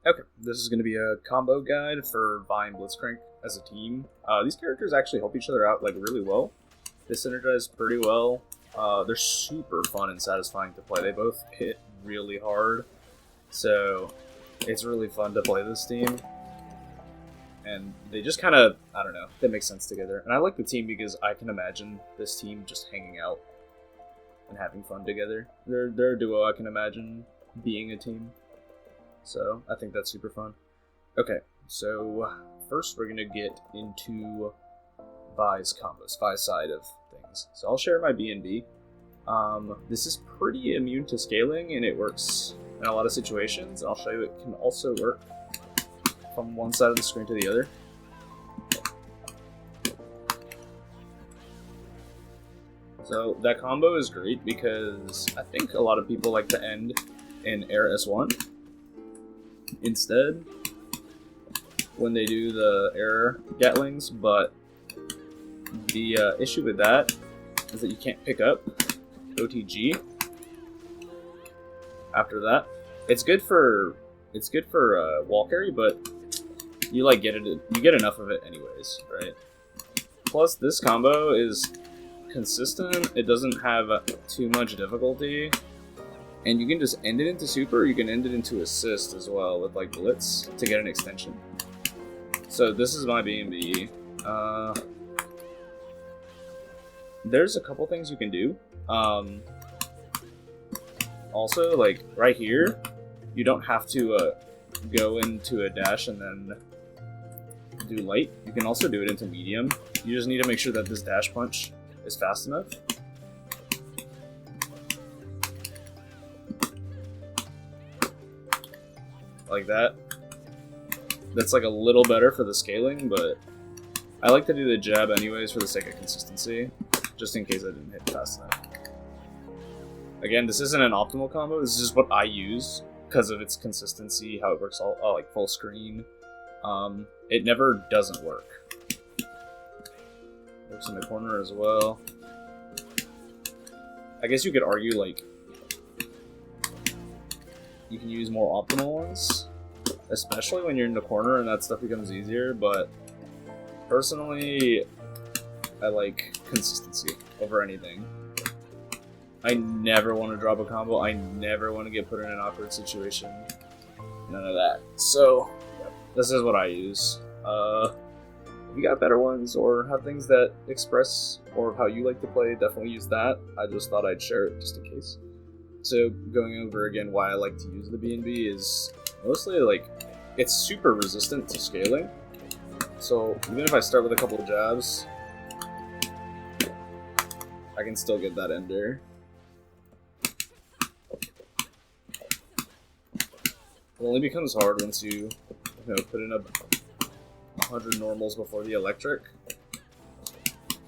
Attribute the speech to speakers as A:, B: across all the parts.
A: Okay, this is going to be a combo guide for Vi and Blitzcrank as a team. These characters actually help each other out like really well. They synergize pretty well. They're super fun and satisfying to play. They both hit really hard, so it's really fun to play this team. And they just kind of, I don't know, they make sense together. And I like the team because I can imagine this team just hanging out and having fun together. They're a duo I can imagine being a team. So I think that's super fun. Okay, so first we're going to get into Vi's combos, Vi's side of things. So I'll share my BnB. This is pretty immune to scaling and it works in a lot of situations. I'll show you it can also work from one side of the screen to the other. So that combo is great because I think a lot of people like to end in Air S1 instead when they do the Air Gatlings, but the issue with that is that you can't pick up OTG after that. It's good for wall carry, but you get enough of it anyways, right? Plus this combo is consistent. It doesn't have too much difficulty, and you can just end it into super. You can end it into assist as well with like Blitz to get an extension. So this is my BnB. There's a couple things you can do. Also, like right here, you don't have to go into a dash and then do light. You can also do it into medium. You just need to make sure that this dash punch is fast enough. Like that. That's like a little better for the scaling, but I like to do the jab anyways for the sake of consistency, just in case I didn't hit fast enough. Again, this isn't an optimal combo, this is just what I use because of its consistency, how it works all like full screen. It never doesn't work. Works in the corner as well. I guess you could argue like you can use more optimal ones, especially when you're in the corner and that stuff becomes easier, but personally I like consistency over anything. I never want to drop a combo, I never want to get put in an awkward situation. None of that. So, yeah, this is what I use. If you got better ones or have things that express or how you like to play, definitely use that. I just thought I'd share it just in case. So going over again why I like to use the BnB is mostly like it's super resistant to scaling. So even if I start with a couple of jabs, I can still get that ender. It only becomes hard once you put in 100 normals before the electric.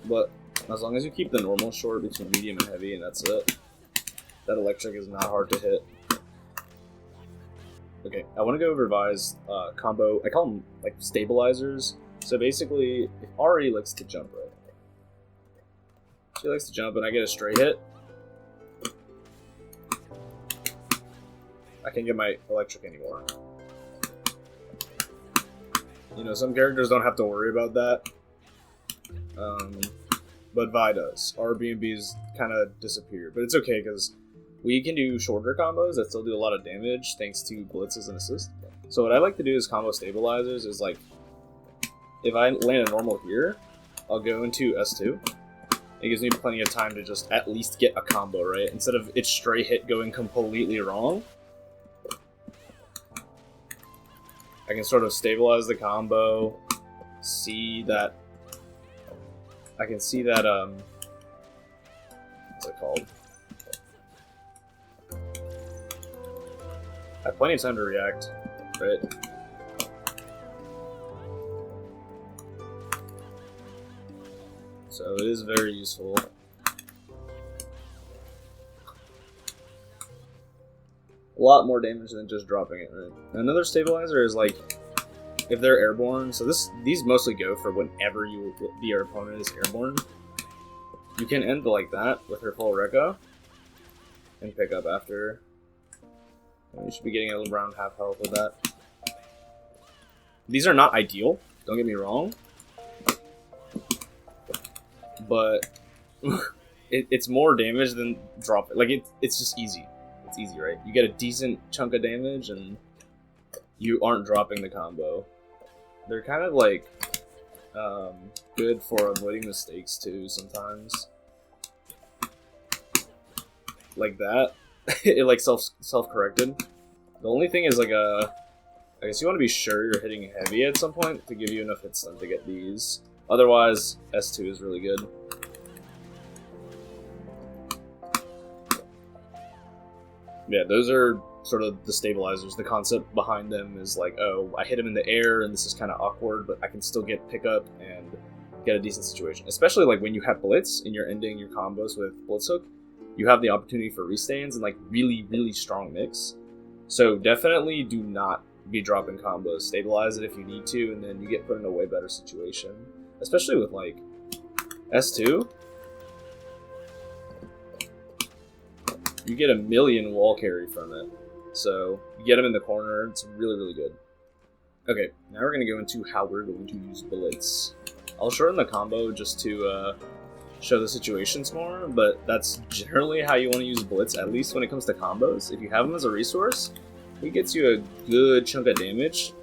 A: But as long as you keep the normal short between medium and heavy, and that's it, that electric is not hard to hit. Okay, I want to go over Vi's combo. I call them like stabilizers. So basically, if Ari likes to jump, right? She likes to jump, and I get a straight hit. I can't get my electric anymore. You know, some characters don't have to worry about that. But Vi does. Our BnBs kind of disappear. But it's okay, because we can do shorter combos that still do a lot of damage thanks to blitzes and assists. So what I like to do is combo stabilizers is like, if I land a normal here, I'll go into S2. It gives me plenty of time to just at least get a combo, right? Instead of its straight hit going completely wrong, I can sort of stabilize the combo, see that, I can see that, what's it called? I have plenty of time to react, right? So it is very useful. A lot more damage than just dropping it, right? Another stabilizer is like, if they're airborne, so these mostly go for whenever your opponent is airborne. You can end like that with her full Rekka and pick up after. And you should be getting around half health with that. These are not ideal, don't get me wrong. But it's more damage than drop. Like, it's just easy. It's easy, right? You get a decent chunk of damage, and you aren't dropping the combo. They're kind of, like, good for avoiding mistakes, too, sometimes. Like that. It, like, self-corrected. The only thing is, like, I guess you want to be sure you're hitting heavy at some point to give you enough hit stun to get these. Otherwise, S2 is really good. Yeah, those are sort of the stabilizers. The concept behind them is like, oh, I hit him in the air and this is kind of awkward, but I can still get pickup and get a decent situation. Especially like when you have Blitz and you're ending your combos with Blitz Hook, you have the opportunity for restands and like really, really strong mix. So definitely do not be dropping combos. Stabilize it if you need to, and then you get put in a way better situation. Especially with like S2. You get a million wall carry from it. So you get him in the corner, it's really, really good. Okay, now we're going to go into how we're going to use Blitz. I'll shorten the combo just to show the situations more, but that's generally how you want to use Blitz, at least when it comes to combos. If you have him as a resource, he gets you a good chunk of damage.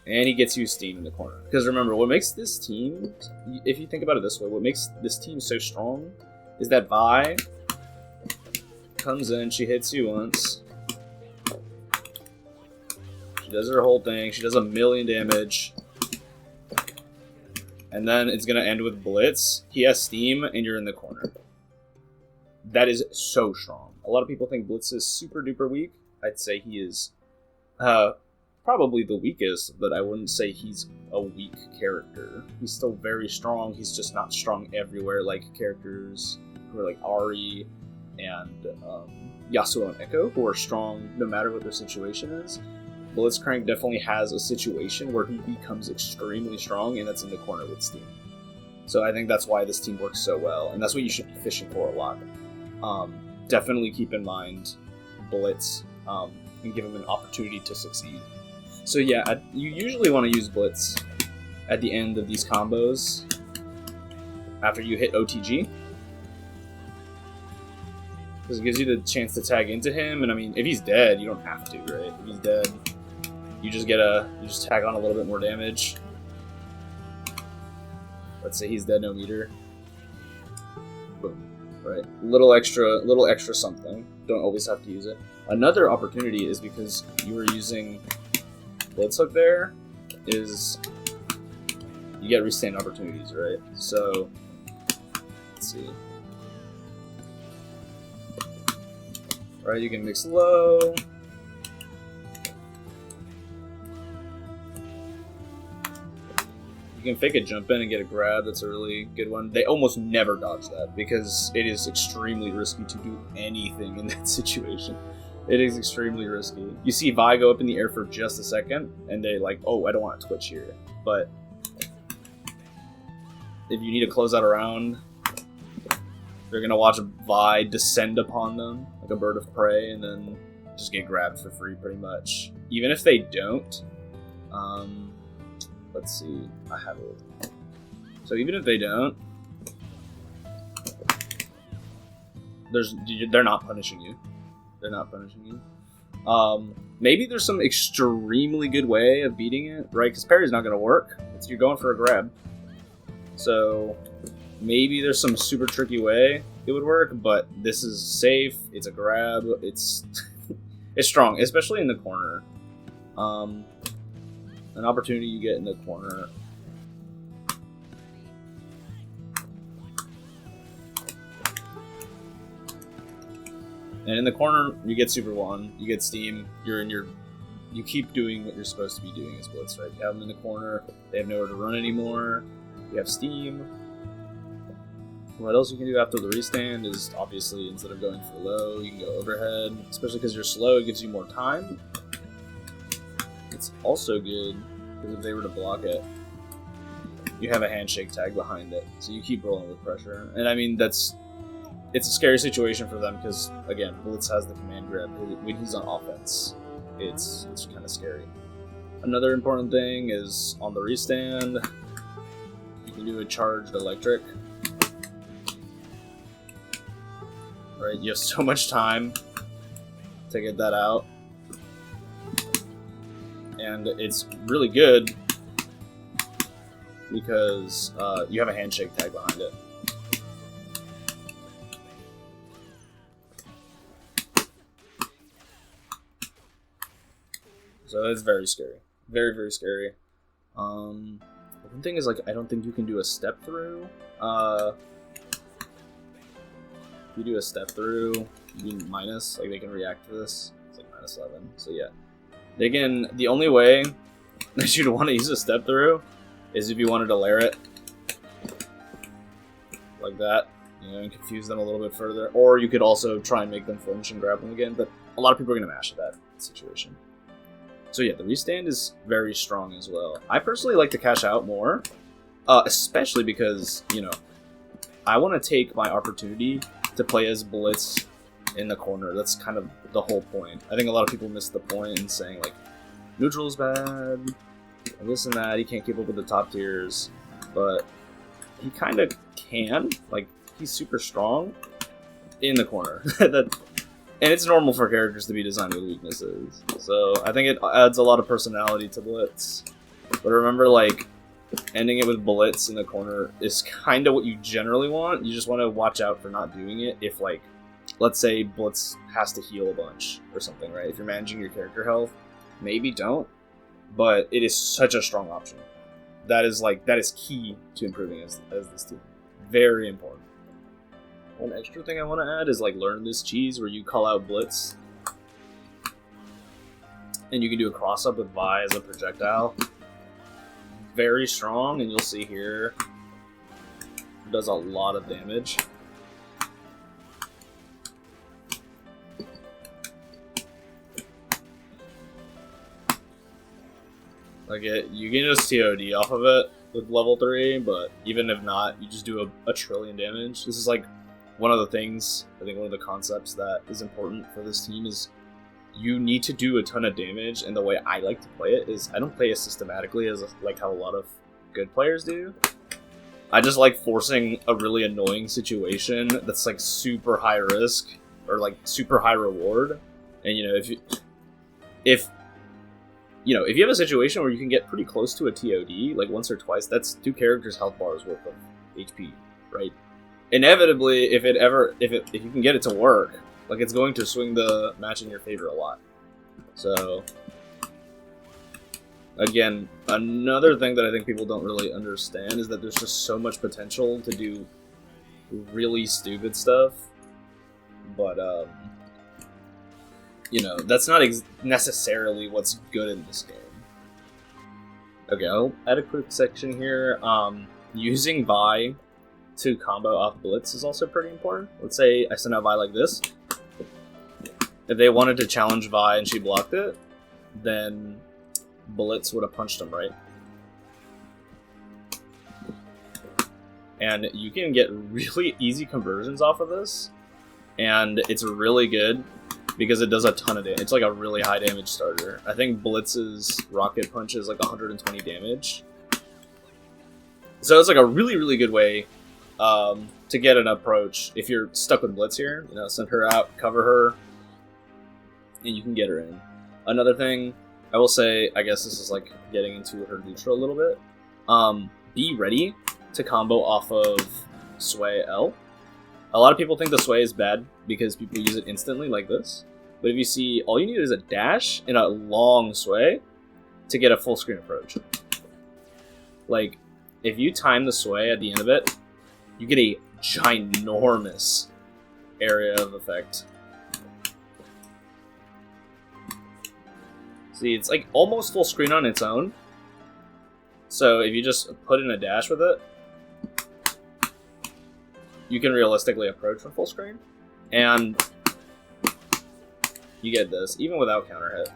A: And he gets you steam in the corner. Because remember, what makes this team, if you think about it this way, what makes this team so strong is that Vi comes in, she hits you once. She does her whole thing, she does a million damage. And then it's going to end with Blitz. He has steam, and you're in the corner. That is so strong. A lot of people think Blitz is super duper weak. I'd say he is probably the weakest, but I wouldn't say he's a weak character. He's still very strong, he's just not strong everywhere like characters who are like Ari and Yasuo and Echo, who are strong no matter what their situation is. Blitzcrank definitely has a situation where he becomes extremely strong, and that's in the corner with Steam. So I think that's why this team works so well, and that's what you should be fishing for a lot. Definitely keep in mind Blitz and give him an opportunity to succeed. So yeah, you usually want to use Blitz at the end of these combos after you hit OTG. Because it gives you the chance to tag into him, and I mean, if he's dead, you don't have to, right? If he's dead, you just tag on a little bit more damage. Let's say he's dead, no meter. Boom. Right? Little extra something. Don't always have to use it. Another opportunity is because you were using Blitz Hook there, is you get restand opportunities, right? So, let's see. Right, you can mix low. You can fake a jump in and get a grab. That's a really good one. They almost never dodge that because it is extremely risky to do anything in that situation. It is extremely risky. You see Vi go up in the air for just a second, and they like, oh, I don't want to twitch here. But if you need to close out a round, they're going to watch Vi descend upon them like a bird of prey and then just get grabbed for free pretty much. Even if they don't, let's see, I have it. So even if they don't, they're not punishing you. They're not punishing you. Maybe there's some extremely good way of beating it, right? Because parry's not going to work. You're going for a grab. So maybe there's some super tricky way it would work, but this is safe. It's a grab. It's it's strong, especially in the corner. An opportunity you get in the corner. And in the corner, you get Super 1, you get Steam, you keep doing what you're supposed to be doing as Blitz, right? You have them in the corner, they have nowhere to run anymore, you have Steam. What else you can do after the restand is, obviously, instead of going for low, you can go overhead. Especially because you're slow, it gives you more time. It's also good, because if they were to block it, you have a handshake tag behind it, so you keep rolling with pressure. And I mean, it's a scary situation for them, because, again, Blitz has the command grab. When he's on offense, it's kind of scary. Another important thing is on the restand, you can do a charged electric. Right, you have so much time to get that out. And it's really good because you have a handshake tag behind it. So it's very scary. Very, very scary. One thing is, like, I don't think you can do a step through. If you do a step through, you can minus, like, they can react to this. It's like -11. So yeah. They can, the only way that you'd want to use a step through is if you wanted to layer it like that, you know, and confuse them a little bit further. Or you could also try and make them flinch and grab them again, but a lot of people are going to mash at that situation. So yeah, the restand is very strong as well. I personally like to cash out more, especially because, you know, I want to take my opportunity to play as Blitz in the corner. That's kind of the whole point. I think a lot of people miss the point in saying, like, neutral's bad, and this and that, he can't keep up with the top tiers, but he kind of can. Like, he's super strong in the corner. And it's normal for characters to be designed with weaknesses. So I think it adds a lot of personality to Blitz. But remember, like, ending it with Blitz in the corner is kind of what you generally want. You just want to watch out for not doing it if, like, let's say Blitz has to heal a bunch or something, right? If you're managing your character health, maybe don't. But it is such a strong option. That is key to improving as this team. Very important. One extra thing I want to add is, like, learn this cheese where you call out Blitz. And you can do a cross-up with Vi as a projectile. Very strong, and you'll see here, it does a lot of damage. Like, you can just TOD off of it with level 3, but even if not, you just do a trillion damage. This is, like, one of the things, I think one of the concepts that is important for this team is you need to do a ton of damage, and the way I like to play it is I don't play it systematically as like how a lot of good players do. I just like forcing a really annoying situation that's like super high risk or like super high reward. And you know, if you have a situation where you can get pretty close to a TOD like once or twice, that's 2 characters' health bars worth of HP, right? Inevitably, if you can get it to work, like, it's going to swing the match in your favor a lot. So, again, another thing that I think people don't really understand is that there's just so much potential to do really stupid stuff. But, you know, that's not necessarily what's good in this game. Okay, I'll add a quick section here. Using Vi to combo off Blitz is also pretty important. Let's say I send out Vi like this. If they wanted to challenge Vi and she blocked it, then Blitz would have punched him, right? And you can get really easy conversions off of this, and it's really good because it does a ton of damage. It's like a really high damage starter. I think Blitz's rocket punch is like 120 damage. So it's like a really, really good way to get an approach. If you're stuck with Blitz here, you know, send her out, cover her, and you can get her in. Another thing I will say, I guess this is like getting into her neutral a little bit. Be ready to combo off of Sway L. A lot of people think the Sway is bad because people use it instantly like this. But if you see, all you need is a dash and a long Sway to get a full screen approach. Like, if you time the Sway at the end of it, you get a ginormous area of effect. See, it's like almost full screen on its own. So if you just put in a dash with it, you can realistically approach from full screen. And you get this, even without counter hit.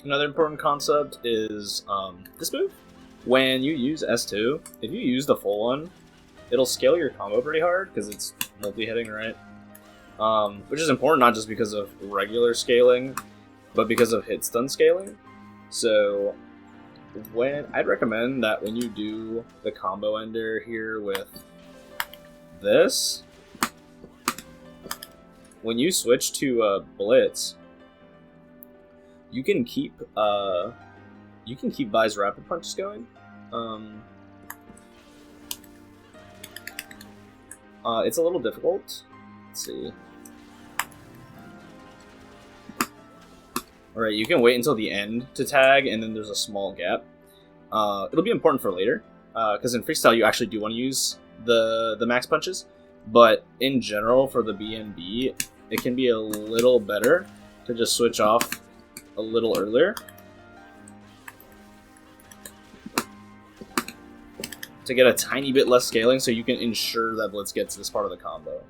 A: Another important concept is this move. When you use S2, if you use the full one, it'll scale your combo pretty hard because it's multi-hitting, right? Which is important not just because of regular scaling, but because of hit stun scaling. So I'd recommend that when you do the combo ender here with this, when you switch to Blitz, you can keep Vi's rapid punches going. It's a little difficult. Let's see. Alright, you can wait until the end to tag, and then there's a small gap. It'll be important for later, because in Freestyle you actually do want to use the max punches, but in general for the BnB, it can be a little better to just switch off a little earlier to get a tiny bit less scaling so you can ensure that Blitz gets this part of the combo.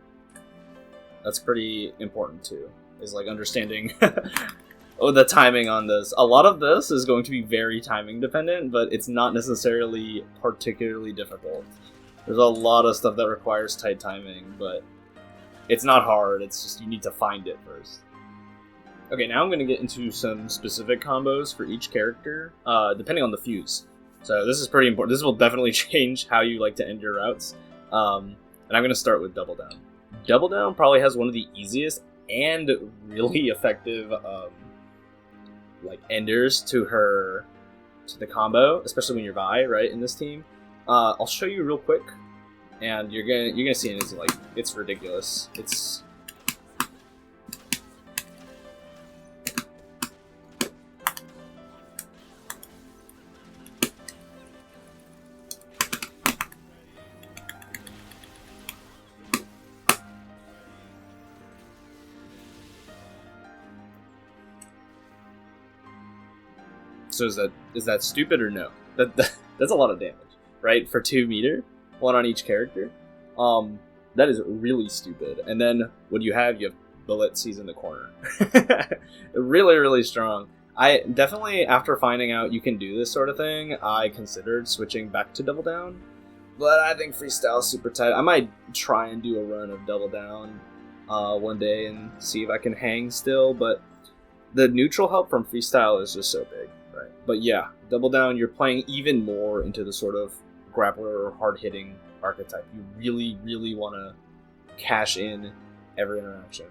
A: That's pretty important too, is like understanding the timing on this. A lot of this is going to be very timing dependent, but it's not necessarily particularly difficult. There's a lot of stuff that requires tight timing, but it's not hard, it's just you need to find it first. Okay, now I'm going to get into some specific combos for each character, depending on the fuse. So this is pretty important. This will definitely change how you like to end your routes. And I'm going to start with Double Down. Double Down probably has one of the easiest and really effective like enders to the combo, especially when you're Vi, right, in this team. I'll show you real quick, and you're gonna see it. It's ridiculous. It's So is that stupid or no? That's a lot of damage, right? For 2 meter, 1 on each character. That is really stupid. And then what you have Blitz in the corner. Really, really strong. I definitely, after finding out you can do this sort of thing, I considered switching back to Double Down. But I think Freestyle is super tight. I might try and do a run of Double Down one day and see if I can hang still. But the neutral help from Freestyle is just so big. Right. But yeah, Double Down, you're playing even more into the sort of grappler or hard-hitting archetype. You really, really want to cash in every interaction.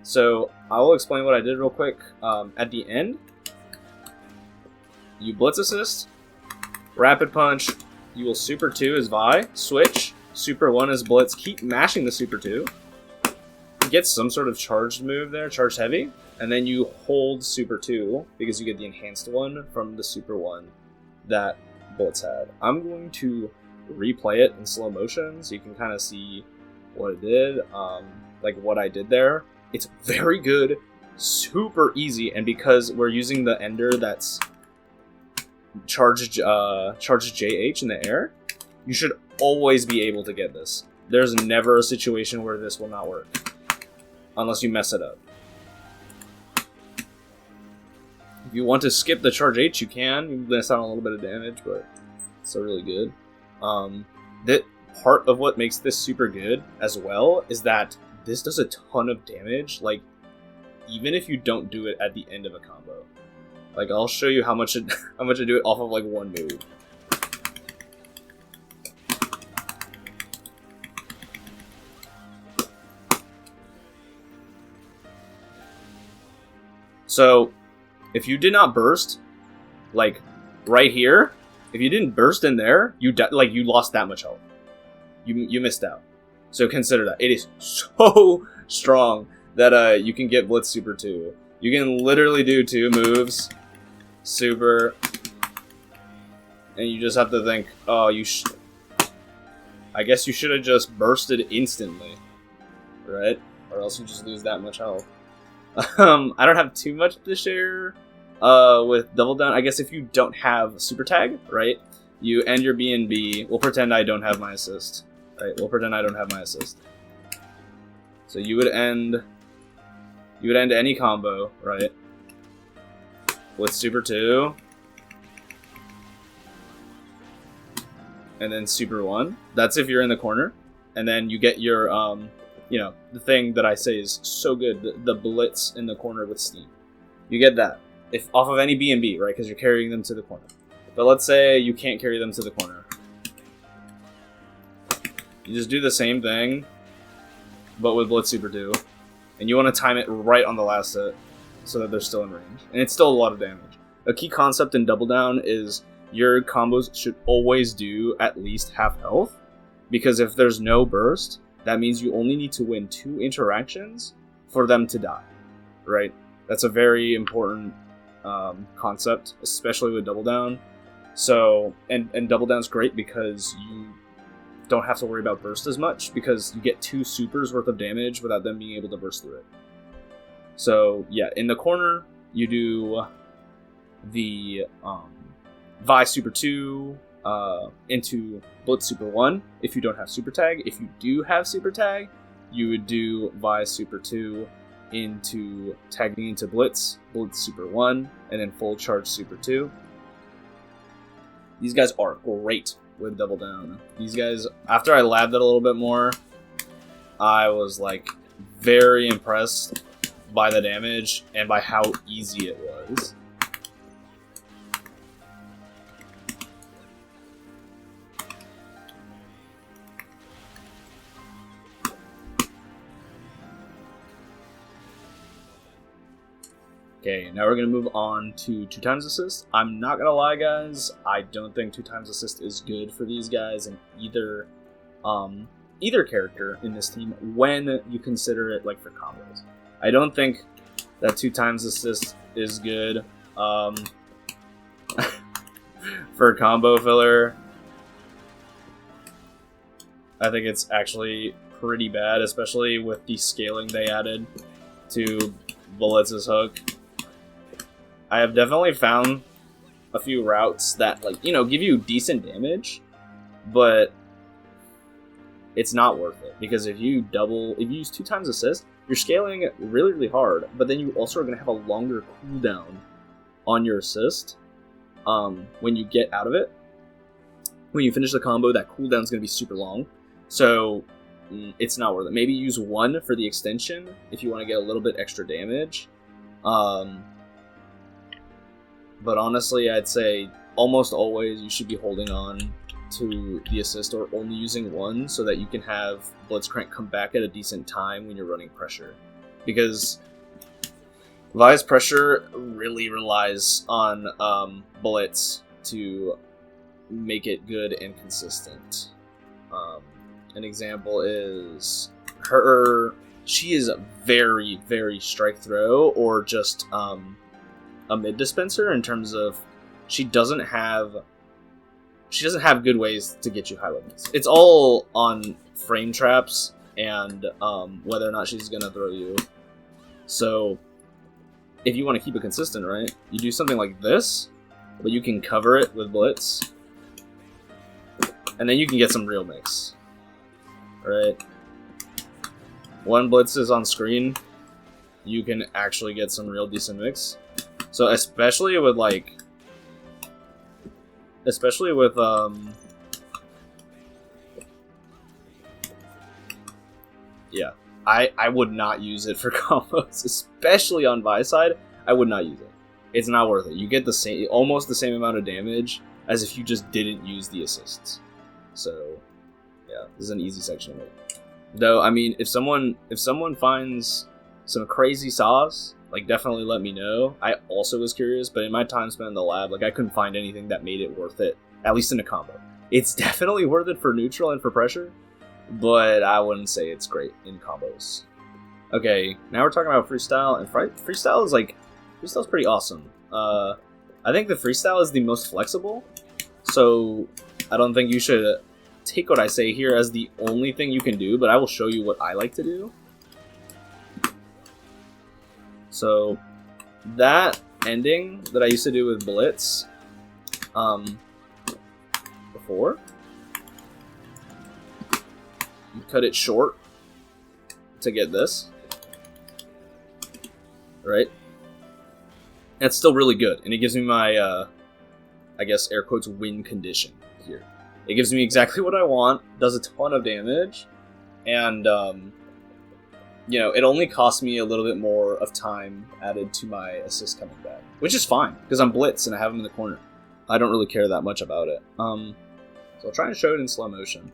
A: So I will explain what I did real quick. At the end, you Blitz assist, rapid punch, you will Super 2 as Vi, switch, Super 1 as Blitz, keep mashing the Super 2, get some sort of charged move there, charged heavy, and then you hold Super 2 because you get the enhanced one from the Super 1 that Blitz had. I'm going to replay it in slow motion so you can kind of see what it did, like what I did there. It's very good, super easy, and because we're using the ender that's charged JH in the air, you should always be able to get this. There's never a situation where this will not work, unless you mess it up. If you want to skip the charge H, you can. You miss out on a little bit of damage, but it's still really good. That part of what makes this super good as well is that this does a ton of damage, like, even if you don't do it at the end of a combo. Like, I'll show you how much I do it off of, like, one move. So, if you did not burst, like, right here, if you didn't burst in there, you lost that much health. You missed out. So consider that. It is so strong that you can get Blitz Super 2. You can literally do 2 moves, Super, and you just have to think, oh, I guess you should have just bursted instantly, right? Or else you just lose that much health. I don't have too much to share with Double Down. I guess if you don't have Super Tag, right, you end your BnB. We'll pretend I don't have my assist. Right, we'll pretend I don't have my assist. So you would end any combo, right? with Super 2, and then Super 1. That's if you're in the corner. And then you get your, you know, the thing that I say is so good, the Blitz in the corner with Steam. You get that. If off of any BnB, right? Because you're carrying them to the corner. But let's say you can't carry them to the corner. You just do the same thing, but with Blitz Super 2. And you want to time it right on the last hit, so that they're still in range. And it's still a lot of damage. A key concept in Double Down is your combos should always do at least half health. Because if there's no burst, that means you only need to win 2 interactions for them to die. Right? That's a very important concept, especially with Double Down. So, and Double Down's great because you don't have to worry about burst as much, because you get 2 supers worth of damage without them being able to burst through it. So, yeah, in the corner, you do the Vi Super 2 into Blitz Super 1 if you don't have Super Tag. If you do have Super Tag, you would do Vi Super 2 into tagging into Blitz Super 1, and then full charge Super 2. These guys are great with Double Down. These guys, after I labbed it a little bit more, I was like very impressed by the damage and by how easy it was. Okay, now we're going to move on to 2 times assist. I'm not going to lie, guys, I don't think 2 times assist is good for these guys in either character in this team when you consider it like for combos. I don't think that 2 times assist is good for combo filler. I think it's actually pretty bad, especially with the scaling they added to Blitz's hook. I have definitely found a few routes that, like, you know, give you decent damage, but it's not worth it, because if you use 2 times assist, you're scaling really, really hard, but then you also are going to have a longer cooldown on your assist when you get out of it. When you finish the combo, that cooldown is going to be super long, so it's not worth it. Maybe use 1 for the extension if you want to get a little bit extra damage. But honestly, I'd say almost always you should be holding on to the assist or only using 1 so that you can have Blitzcrank come back at a decent time when you're running pressure. Because Vi's pressure really relies on Blitz to make it good and consistent. An example is she is very, very strike throw or just a mid dispenser in terms of she doesn't have good ways to get you high limits. It's all on frame traps and whether or not she's gonna throw you. So if you want to keep it consistent, right, you do something like this, but you can cover it with Blitz, and then you can get some real mix. Right? When Blitz is on screen, you can actually get some real decent mix. So especially with yeah, I would not use it for combos, especially on Vi side. I would not use it. It's not worth it. You get almost the same amount of damage as if you just didn't use the assists. So yeah, this is an easy section of it. Though, I mean, if someone finds some crazy sauce, like, definitely let me know. I also was curious, but in my time spent in the lab, like, I couldn't find anything that made it worth it, at least in a combo. It's definitely worth it for neutral and for pressure, but I wouldn't say it's great in combos. Okay, now we're talking about freestyle, and freestyle's pretty awesome. I think the freestyle is the most flexible, so I don't think you should take what I say here as the only thing you can do, but I will show you what I like to do. So that ending that I used to do with Blitz before, you cut it short to get this, right? And it's still really good, and it gives me my, I guess, air quotes, win condition here. It gives me exactly what I want, does a ton of damage, and, you know, it only costs me a little bit more of time added to my assist coming back, which is fine, because I'm Blitz and I have him in the corner. I don't really care that much about it. So I'll try and show it in slow motion.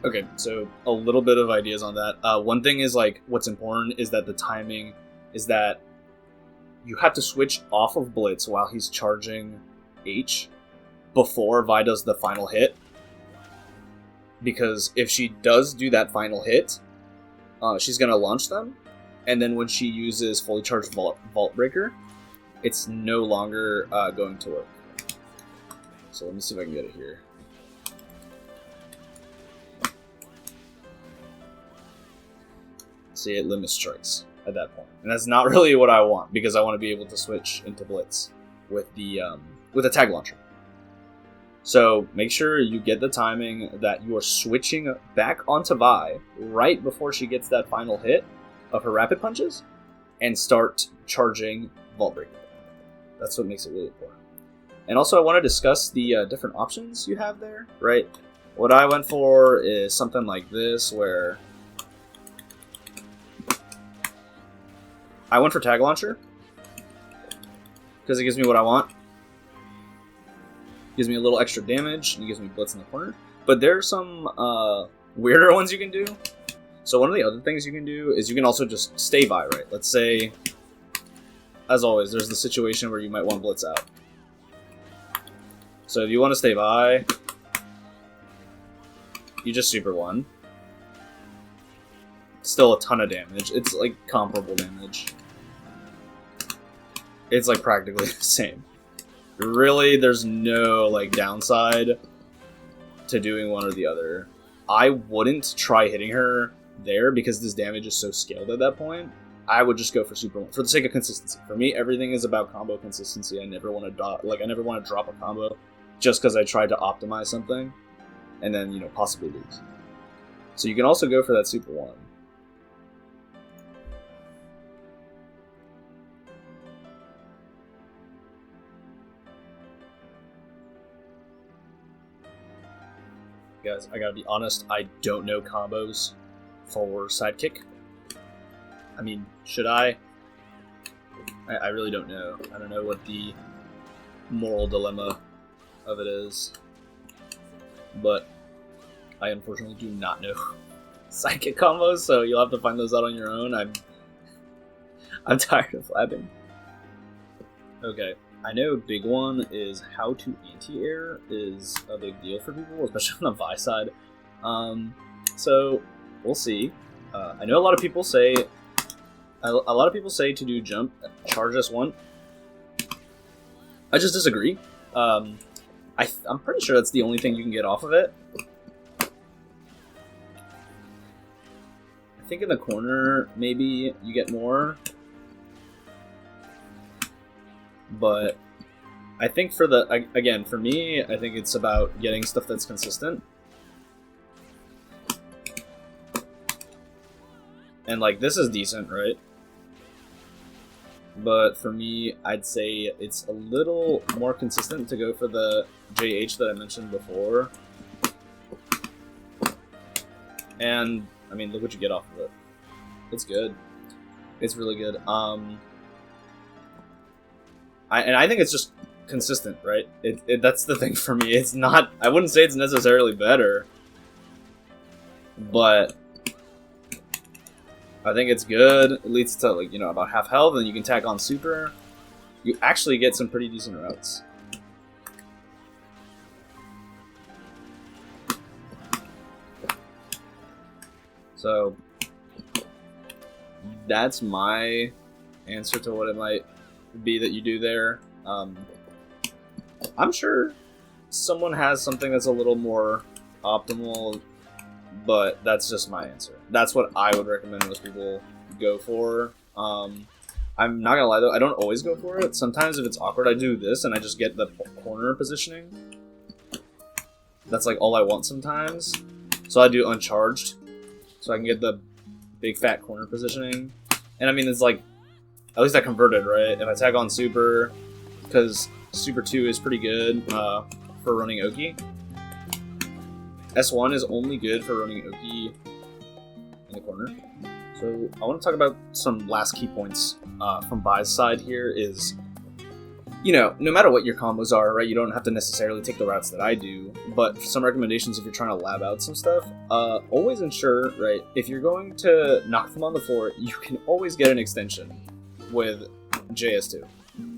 A: Okay, so a little bit of ideas on that. One thing is, like, what's important is that the timing is that you have to switch off of Blitz while he's charging H before Vi does the final hit. Because if she does do that final hit, she's going to launch them. And then when she uses fully charged Vault Breaker, it's no longer going to work. So let me see if I can get it here. See, it limit strikes at that point, and that's not really what I want, because I want to be able to switch into Blitz with the tag launcher. So make sure you get the timing that you are switching back onto Vi right before she gets that final hit of her rapid punches, and start charging Vault Breaker. That's what makes it really important. And also, I want to discuss the different options you have there. Right, what I went for is something like this, where I went for Tag Launcher, because it gives me what I want. It gives me a little extra damage, and it gives me Blitz in the corner. But there are some weirder ones you can do. So one of the other things you can do is you can also just stay Vi, right? Let's say, as always, there's the situation where you might want Blitz out. So if you want to stay Vi, you just Super 1. Still a ton of damage. It's like comparable damage. It's like practically the same. Really, there's no like downside to doing one or the other. I wouldn't try hitting her there because this damage is so scaled at that point. I would just go for Super 1 for the sake of consistency. For me, everything is about combo consistency. I never want to drop a combo just because I tried to optimize something and then, you know, possibly lose. So you can also go for that Super 1. Guys, I gotta be honest, I don't know combos for sidekick. I mean, should I? I really don't know. I don't know what the moral dilemma of it is. But I unfortunately do not know sidekick combos, so you'll have to find those out on your own. I'm tired of labbing. Okay. I know a big one is how to anti-air is a big deal for people, especially on the Vi side. So we'll see. I know a lot of people say to do jump charge S1. I just disagree. I'm pretty sure that's the only thing you can get off of it. I think in the corner maybe you get more. But I think for me, I think it's about getting stuff that's consistent. And like, this is decent, right? But for me, I'd say it's a little more consistent to go for the JH that I mentioned before. And, I mean, look what you get off of it. It's good. It's really good. I think it's just consistent, right? That's the thing for me. It's not, I wouldn't say it's necessarily better, but I think it's good. It leads to, like, you know, about half health, and you can tack on super. You actually get some pretty decent routes. So that's my answer to what it might be that you do there. I'm sure someone has something that's a little more optimal, but that's just my answer. That's what I would recommend most people go for. I'm not gonna lie though, I don't always go for it. Sometimes if it's awkward, I do this and I just get the corner positioning. That's like all I want sometimes. So I do uncharged, so I can get the big fat corner positioning. And I mean, it's like, at least I converted, right? If I tag on super, because super 2 is pretty good for running Oki. S1 is only good for running Oki in the corner. So I want to talk about some last key points from Vi's side here is, you know, no matter what your combos are, right, you don't have to necessarily take the routes that I do, but some recommendations if you're trying to lab out some stuff, always ensure, right, if you're going to knock them on the floor, you can always get an extension with JS2.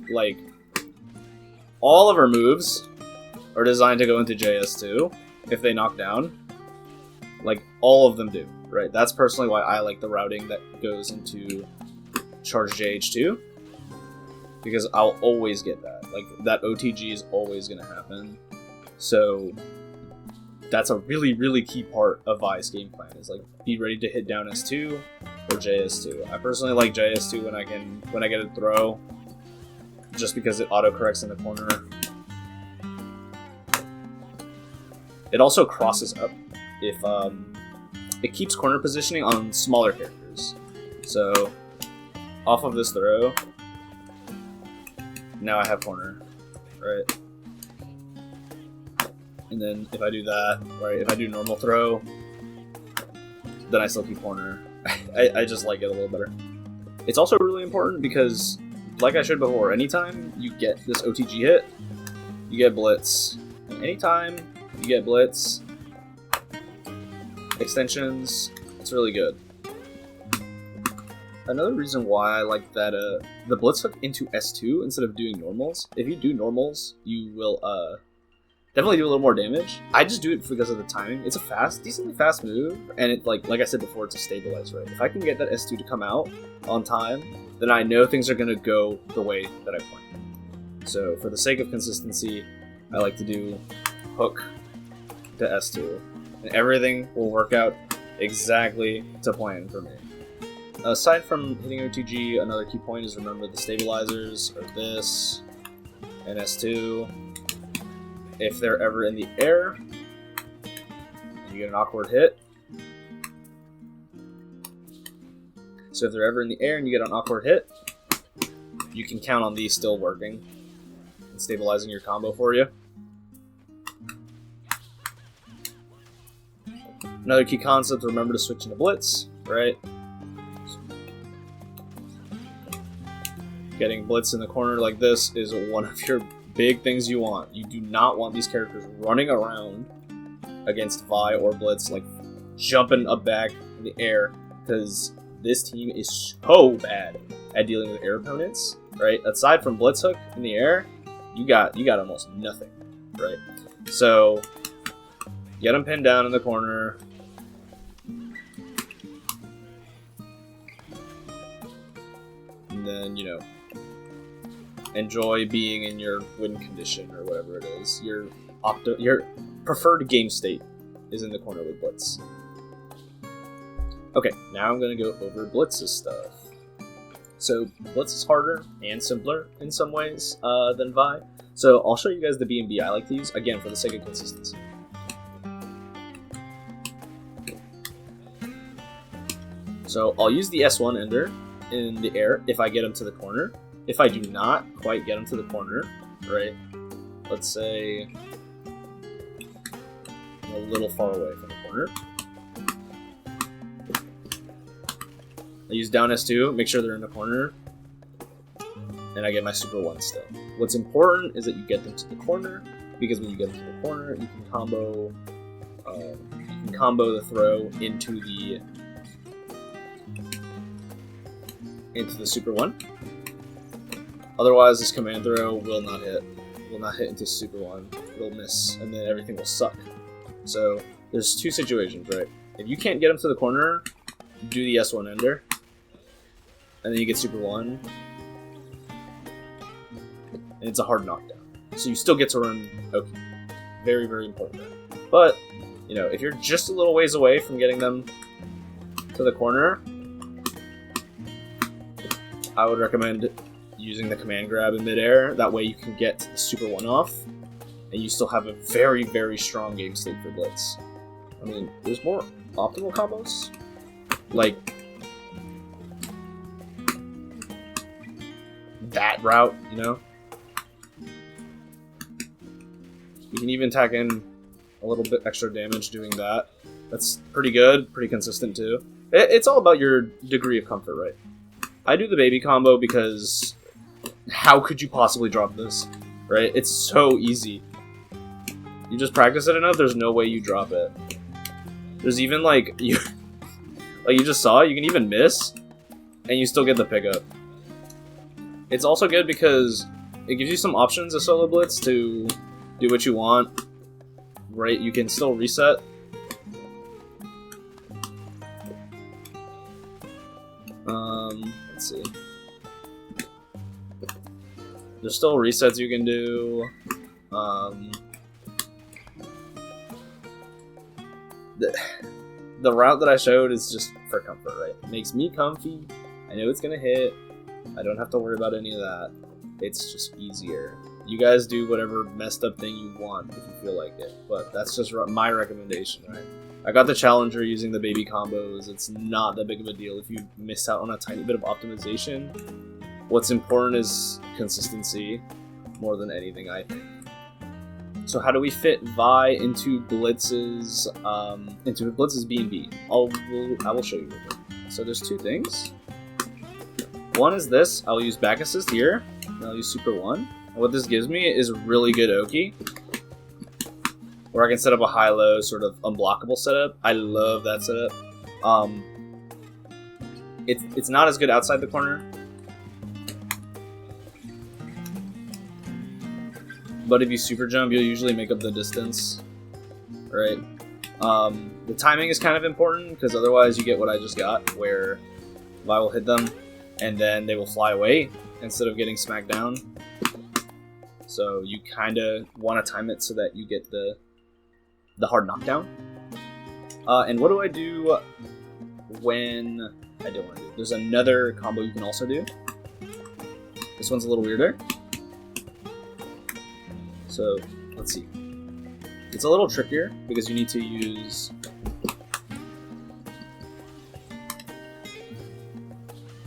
A: Like, all of our moves are designed to go into JS2 if they knock down. Like, all of them do, right? That's personally why I like the routing that goes into charge JH2. Because I'll always get that. Like, that OTG is always going to happen. So, that's a really, really key part of Vi's game plan, is, like, be ready to hit down S2 or JS2. I personally like JS2 when I get a throw, just because it auto-corrects in the corner. It also crosses up if, it keeps corner positioning on smaller characters. So, off of this throw, now I have corner, right? And then if I do that, right, if I do normal throw, then I still keep corner. I just like it a little better. It's also really important because, like I showed before, anytime you get this OTG hit, you get Blitz. And anytime you get Blitz, extensions, it's really good. Another reason why I like that the Blitz hook into S2 instead of doing normals. If you do normals, you will definitely do a little more damage. I just do it because of the timing. It's a decently fast move, and it like I said before, it's a stabilizer, right? If I can get that S2 to come out on time, then I know things are gonna go the way that I plan. So for the sake of consistency, I like to do hook to S2, and everything will work out exactly to plan for me. Aside from hitting OTG, another key point is remember the stabilizers are this and S2. If they're ever in the air and you get an awkward hit, so if they're ever in the air and you get an awkward hit, you can count on these still working and stabilizing your combo for you. Another key concept, remember to switch into Blitz, right? Getting Blitz in the corner like this is one of your big things you want. You do not want these characters running around against Vi or Blitz, like jumping up back in the air, because this team is so bad at dealing with air opponents, right? Aside from Blitz hook in the air, you got almost nothing, right? So get them pinned down in the corner. And then, you know, enjoy being in your win condition or whatever it is. Your preferred game state is in the corner with Blitz. Okay, now I'm going to go over Blitz's stuff. So Blitz is harder and simpler in some ways than Vi. So I'll show you guys the BnB I like to use, again, for the sake of consistency. So I'll use the S1 ender in the air if I get him to the corner. If I do not quite get him to the corner, right, let's say I'm a little far away from the corner, I use down S2, make sure they're in the corner, and I get my super 1 still. What's important is that you get them to the corner, because when you get them to the corner, you can combo the throw into the super 1. Otherwise, this command throw will not hit. Will not hit into super 1. It'll miss, and then everything will suck. So there's two situations, right? If you can't get him to the corner, do the S1 ender, and then you get super 1, and it's a hard knockdown. So you still get to run Oki. Very, very important. But, you know, if you're just a little ways away from getting them to the corner, I would recommend using the command grab in midair. That way you can get the super 1-off, and you still have a very, very strong game state for Blitz. I mean, there's more optimal combos. Like that route, you know? You can even tack in a little bit extra damage doing that. That's pretty good, pretty consistent too. It's all about your degree of comfort, right? I do the baby combo because how could you possibly drop this, right? It's so easy. You just practice it enough, there's no way you drop it. There's even like you just saw, you can even miss and you still get the pickup. It's also good because it gives you some options of solo blitz to do what you want, right? You can still reset. Let's see. There's still resets you can do. The route that I showed is just for comfort, right? It makes me comfy. I know it's gonna hit. I don't have to worry about any of that. It's just easier. You guys do whatever messed up thing you want if you feel like it, but that's just my recommendation, right? I got the Challenger using the baby combos. It's not that big of a deal if you miss out on a tiny bit of optimization. What's important is consistency more than anything, I think. So how do we fit Vi into Blitz's BnB? I will show you real quick. So there's two things. One is this. I'll use back assist here, and I'll use super 1. And what this gives me is really good Oki, where I can set up a high-low sort of unblockable setup. I love that setup. It's not as good outside the corner, but if you super jump, you'll usually make up the distance, right? The timing is kind of important, because otherwise you get what I just got, where Vi will hit them, and then they will fly away instead of getting smacked down. So you kind of want to time it so that you get the hard knockdown. And what do I do when I don't want to do? There's another combo you can also do. This one's a little weirder. So let's see. It's a little trickier because you need to use.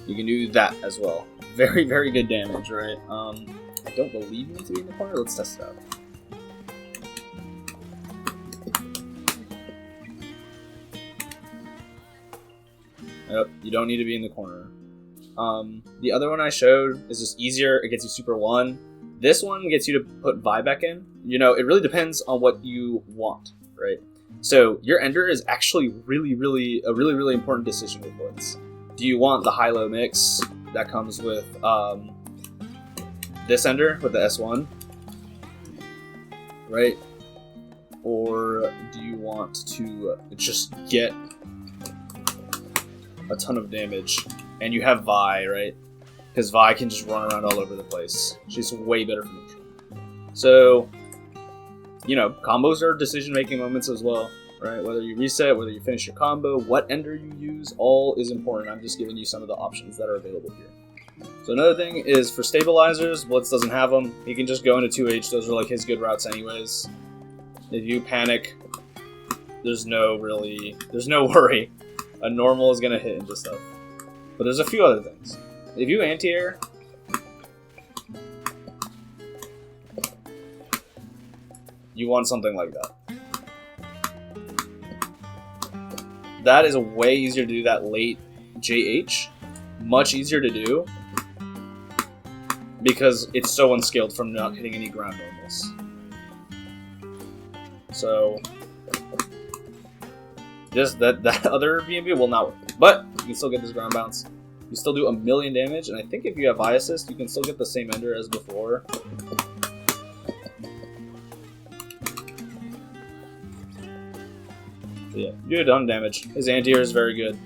A: You can do that as well. Very, very good damage, right? I don't believe you need to be in the corner. Let's test it out. Nope, you don't need to be in the corner. The other one I showed is just easier. It gets you super 1. This one gets you to put Vi back in. You know, it really depends on what you want, right? So your ender is actually a really, really important decision with Blitz. Do you want the high-low mix that comes with this ender with the S1, right? Or do you want to just get a ton of damage and you have Vi, right? Because Vi can just run around all over the place. She's way better for neutral. So, you know, combos are decision-making moments as well, right? Whether you reset, whether you finish your combo, what ender you use, all is important. I'm just giving you some of the options that are available here. So another thing is for stabilizers, Blitz doesn't have them. He can just go into 2H. Those are like his good routes anyways. If you panic, there's no worry. A normal is going to hit into stuff. But there's a few other things. If you Anti Air, you want something like that. That is a way easier to do that late JH. Much easier to do. Because it's so unskilled from not hitting any ground normals. So just that other BnB will not work. But you can still get this ground bounce. You still do 1,000,000 damage, and I think if you have Vi assist, you can still get the same ender as before. So yeah, you do a ton of damage. His anti-air is very good.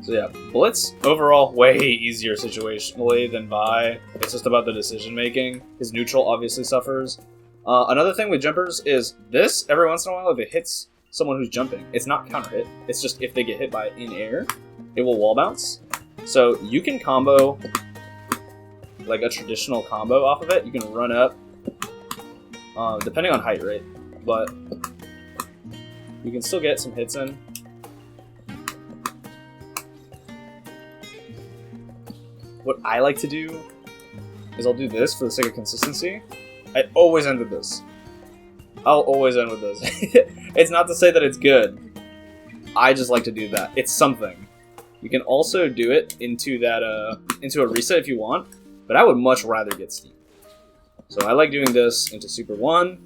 A: So yeah, Blitz, overall, way easier situationally than Vi. It's just about the decision making. His neutral obviously suffers. Another thing with jumpers is this, every once in a while, if it hits someone who's jumping, it's not counter hit. It's just if they get hit by it in air, it will wall bounce. So you can combo like a traditional combo off of it. You can run up, depending on height, right? But you can still get some hits in. What I like to do is I'll do this for the sake of consistency. I always end with this. I'll always end with this. It's not to say that it's good. I just like to do that. It's something. You can also do it into that into a reset if you want, but I would much rather get Steam. So I like doing this into Super 1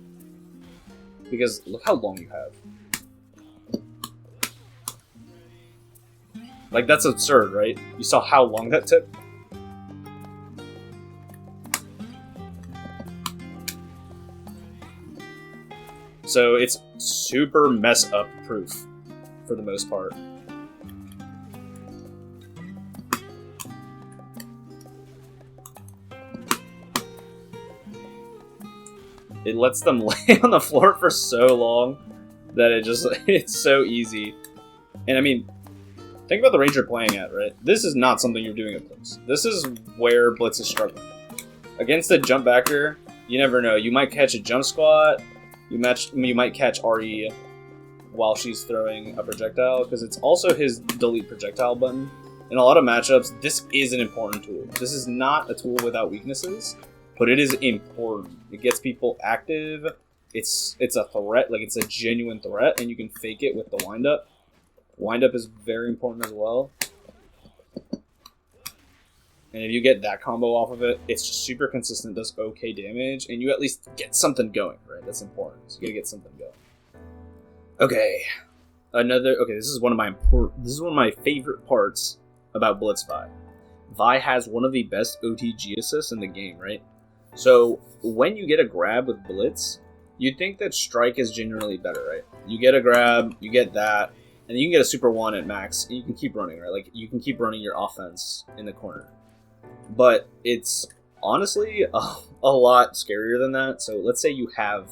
A: because look how long you have. Like, that's absurd, right? You saw how long that took? So it's super mess up proof for the most part. It lets them lay on the floor for so long that it's so easy. And I mean, think about the range you're playing at, right? This is not something you're doing at close. This is where Blitz is struggling. Against a jump backer, you never know. You might catch a jump squat. You might catch RE while she's throwing a projectile, because it's also his delete projectile button. In a lot of matchups, this is an important tool. This is not a tool without weaknesses, but it is important. It gets people active. It's a threat, like it's a genuine threat, and you can fake it with the windup. Windup is very important as well. And if you get that combo off of it, it's just super consistent, does okay damage, and you at least get something going, right? That's important. So you gotta get something going. Okay. This is one of my favorite parts about Blitz Vi. Vi has one of the best OTG assists in the game, right? So when you get a grab with Blitz, you'd think that strike is generally better, right? You get a grab, you get that, and you can get a Super 1 at max, and you can keep running, right? Like, you can keep running your offense in the corner. But it's honestly a lot scarier than that. So let's say you have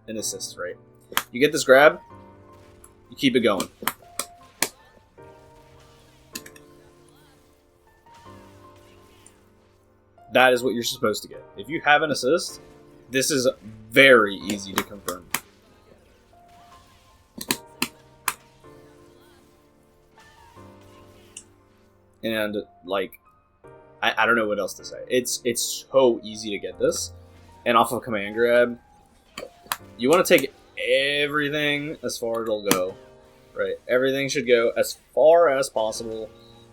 A: an assist, right? You get this grab, you keep it going. That is what you're supposed to get. If you have an assist, this is very easy to confirm. And, like, I don't know what else to say. It's so easy to get this. And off of command grab, you want to take everything as far as it'll go, right? Everything should go as far as possible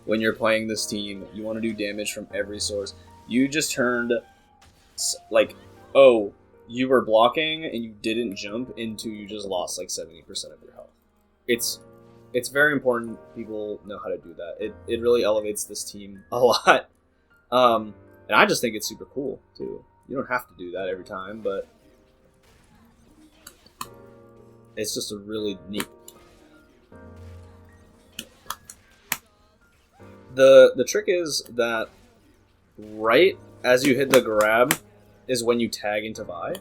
A: when you're playing this team. You want to do damage from every source. You just turned, like, oh, you were blocking and you didn't jump into you just lost like 70% of your health. It's very important people know how to do that. It really elevates this team a lot. And I just think it's super cool, too. You don't have to do that every time, but it's just a really neat. The trick is that right as you hit the grab is when you tag into Vi.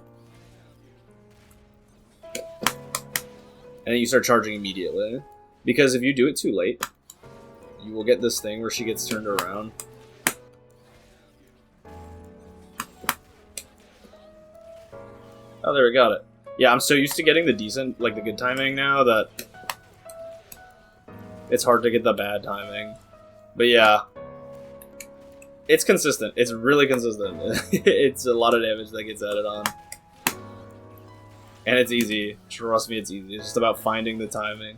A: And then you start charging immediately. Because if you do it too late, you will get this thing where she gets turned around. Oh, there we got it. Yeah, I'm so used to getting the decent, like the good timing now that it's hard to get the bad timing. But yeah, it's consistent. It's really consistent. It's a lot of damage that gets added on. And it's easy. Trust me, it's easy. It's just about finding the timing.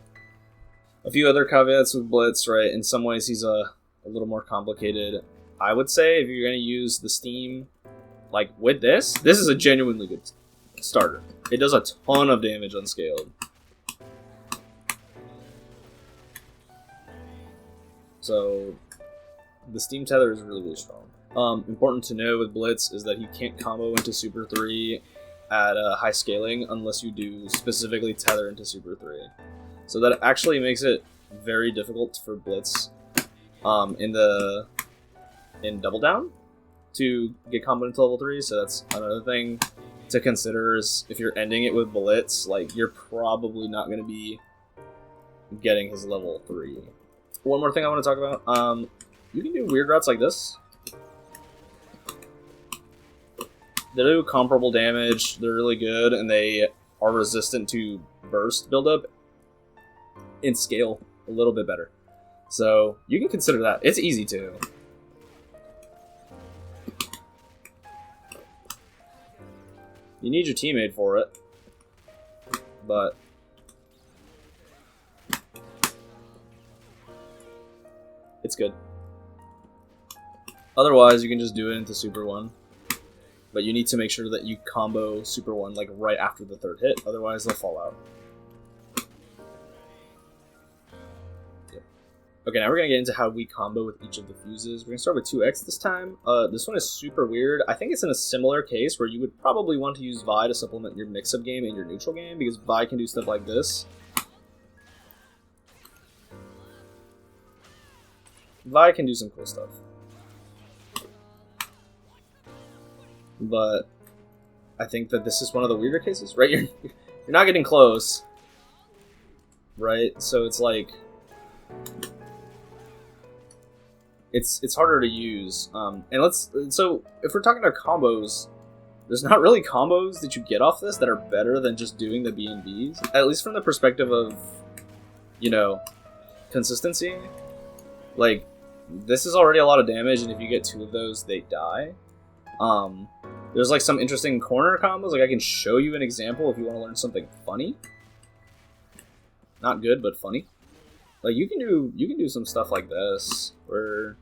A: A few other caveats with Blitz, right? In some ways, he's a little more complicated. I would say if you're going to use the Steam, like with this is a genuinely good starter. It does a ton of damage unscaled. So the Steam tether is really, really strong. Important to know with Blitz is that he can't combo into Super 3 at high scaling unless you do specifically tether into Super 3. So that actually makes it very difficult for Blitz in Double Down to get combo into level 3, so that's another thing to consider is if you're ending it with Blitz, like, you're probably not going to be getting his level 3. One more thing I want to talk about. You can do weird routes like this. They do comparable damage, they're really good, and they are resistant to burst buildup and scale a little bit better. So you can consider that. It's easy too. You need your teammate for it, but it's good. Otherwise, you can just do it into Super 1. But you need to make sure that you combo Super 1 like right after the 3rd hit, otherwise they'll fall out. Yep. Okay, now we're going to get into how we combo with each of the fuses. We're going to start with 2x this time. This one is super weird. I think it's in a similar case where you would probably want to use Vi to supplement your mix-up game and your neutral game, because Vi can do stuff like this. Vi can do some cool stuff. But I think that this is one of the weirder cases, right? You're not getting close, right? So it's like it's harder to use. So if we're talking about combos, there's not really combos that you get off this that are better than just doing the BnBs, at least from the perspective of, you know, consistency. Like, this is already a lot of damage, and if you get 2 of those, they die. There's like some interesting corner combos. Like, I can show you an example if you want to learn something funny. Not good, but funny. Like, you can do some stuff like this where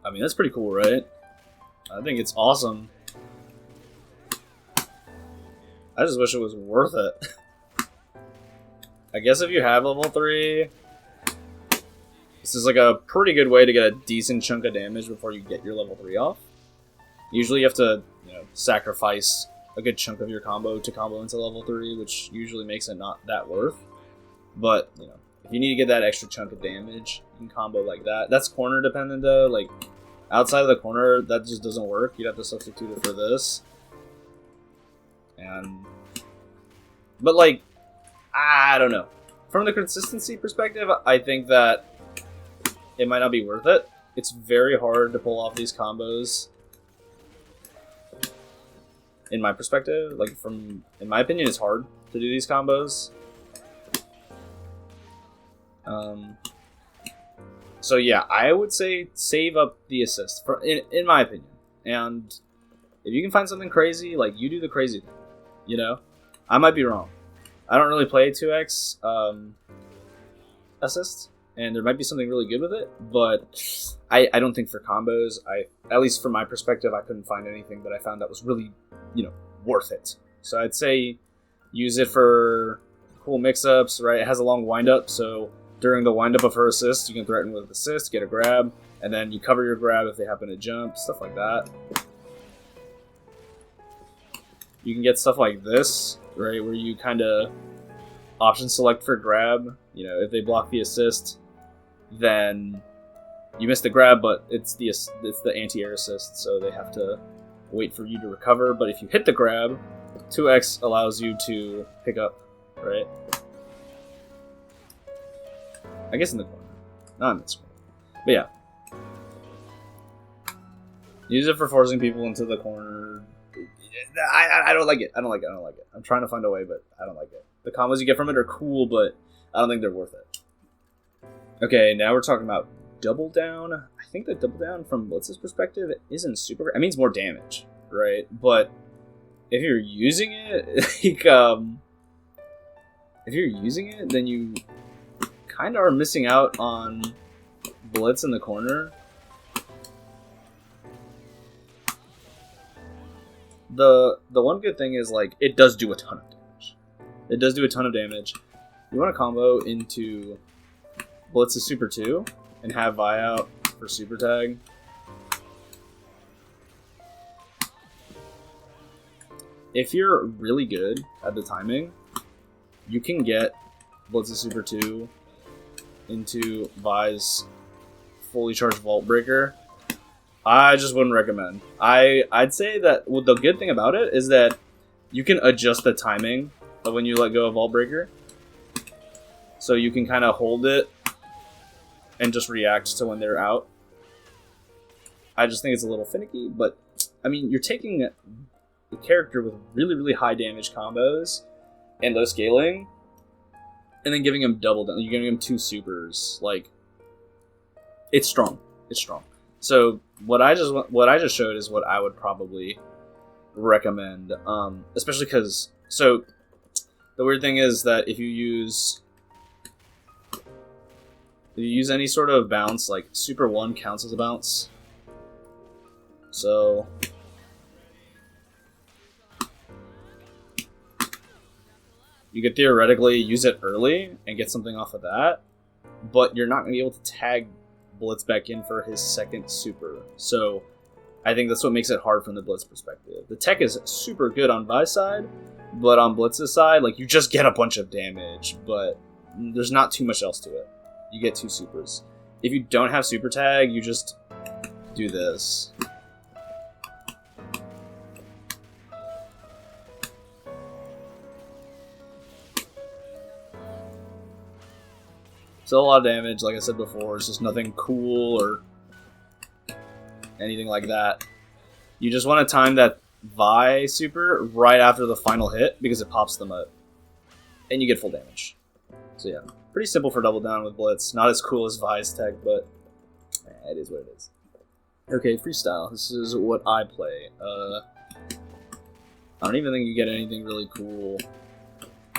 A: I mean, that's pretty cool, right? I think it's awesome. I just wish it was worth it. I guess if you have level 3, this is like a pretty good way to get a decent chunk of damage before you get your level 3 off. Usually you have to, you know, sacrifice a good chunk of your combo to combo into level 3, which usually makes it not that worth. But, you know, if you need to get that extra chunk of damage, you can combo like that. That's corner dependent though. Like, outside of the corner, that just doesn't work. You'd have to substitute it for this. But like, I don't know. From the consistency perspective, I think that it might not be worth it. It's very hard to pull off these combos. In my perspective, like in my opinion, it's hard to do these combos. So yeah, I would say save up the assist, in my opinion. And if you can find something crazy, like, you do the crazy thing, you know? I might be wrong. I don't really play 2x assist, and there might be something really good with it, but I don't think for combos, at least from my perspective, I couldn't find anything that I found that was really, you know, worth it. So I'd say use it for cool mix-ups, right? It has a long wind-up, so during the wind-up of her assist, you can threaten with assist, get a grab, and then you cover your grab if they happen to jump, stuff like that. You can get stuff like this, right, where you kind of option select for grab. You know, if they block the assist, then you miss the grab, but it's the anti-air assist, so they have to wait for you to recover. But if you hit the grab, 2x allows you to pick up, right? I guess in the corner. Not in this corner. But yeah. Use it for forcing people into the corner. I don't like it. I don't like it. I'm trying to find a way, but I don't like it. The combos you get from it are cool, but I don't think they're worth it. Okay, now we're talking about double down. I think the double down from Blitz's perspective isn't super great. It means more damage, right? But if you're using it, like, if you're using it, then you kind of are missing out on Blitz in the corner. The one good thing is, like, it does do a ton of damage. It does do a ton of damage. You want to combo into Blitz's Super 2 and have Vi out for Super Tag. if you're really good at the timing, you can get Blitz's Super 2 into Vi's fully charged Vault Breaker. I just wouldn't recommend. I'd say that the good thing about it is that you can adjust the timing of when you let go of Vault Breaker. So you can kind of hold it and just react to when they're out. I just think it's a little finicky, but I mean, you're taking a character with really, really high damage combos and low scaling, and then giving him double damage. You're giving him 2 supers. Like, it's strong. It's strong. So what I just showed is what I would probably recommend, especially because the weird thing is that if you use any sort of bounce, like Super 1 counts as a bounce. So you could theoretically use it early and get something off of that, but you're not going to be able to tag Blitz back in for his second super. So I think that's what makes it hard from the Blitz perspective. The tech is super good on Vi's side, but on Blitz's side, like, you just get a bunch of damage, but there's not too much else to it. You get 2 supers. If you don't have super tag, you just do this. Still a lot of damage, like I said before. It's just nothing cool or anything like that. You just want to time that Vi super right after the final hit because it pops them up. And you get full damage. So yeah, pretty simple for double down with Blitz. Not as cool as Vi's tech, but it is what it is. Okay, Freestyle. This is what I play. I don't even think you get anything really cool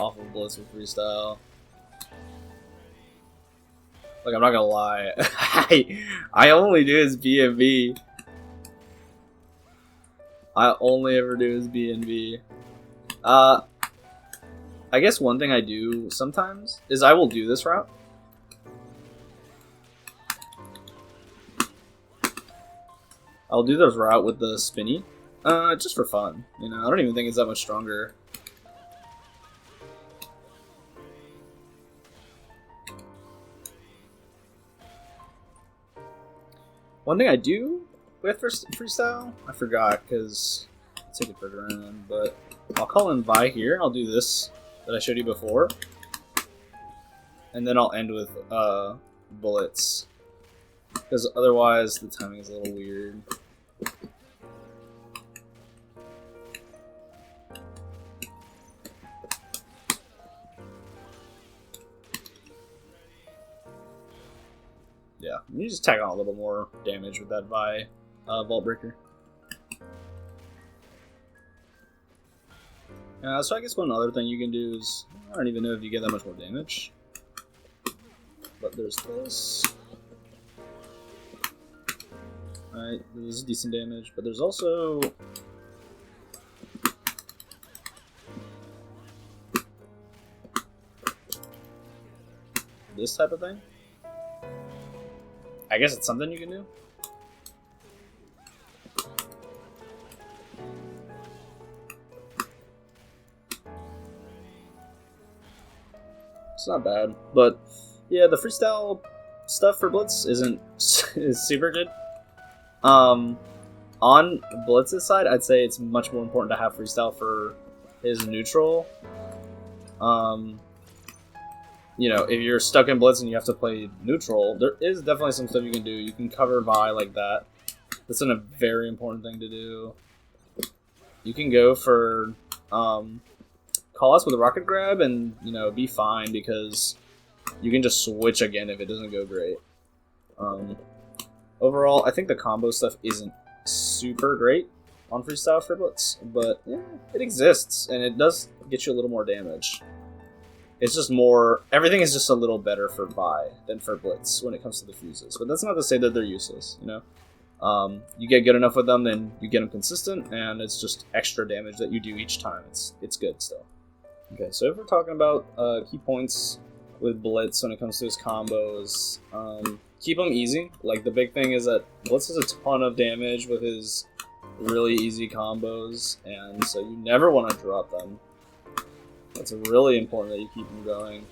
A: off of Blitz with Freestyle. Like, I'm not gonna lie, I only do his BnB. I only ever do his BnB. I guess one thing I do sometimes is I will do this route. I'll do this route with the spinny, just for fun. You know, I don't even think it's that much stronger. One thing I do with Freestyle, I forgot because I take it further in, but I'll call in Vi here. I'll do this that I showed you before, and then I'll end with Blitz, because otherwise the timing is a little weird. Yeah, you just tag on a little more damage with that Vi Vault Breaker. So I guess one other thing you can do is, I don't even know if you get that much more damage, but there's this. Alright, this is decent damage, but there's also this type of thing. I guess it's something you can do. It's not bad, but yeah, the Freestyle stuff for Blitz is super good. On Blitz's side, I'd say it's much more important to have Freestyle for his neutral. You know, if you're stuck in Blitz and you have to play neutral, there is definitely some stuff you can do. You can cover Vi like that. That's a very important thing to do. You can go for call us with a rocket grab and, you know, be fine because you can just switch again if it doesn't go great. Overall, I think the combo stuff isn't super great on Freestyle for Blitz, but yeah, it exists and it does get you a little more damage. It's just more, everything is just a little better for Vi than for Blitz when it comes to the fuses. But that's not to say that they're useless, you know? You get good enough with them, then you get them consistent, and it's just extra damage that you do each time. It's good still. Okay, so if we're talking about key points with Blitz when it comes to his combos, keep them easy. Like, the big thing is that Blitz has a ton of damage with his really easy combos, and so you never want to drop them. It's really important that you keep them going.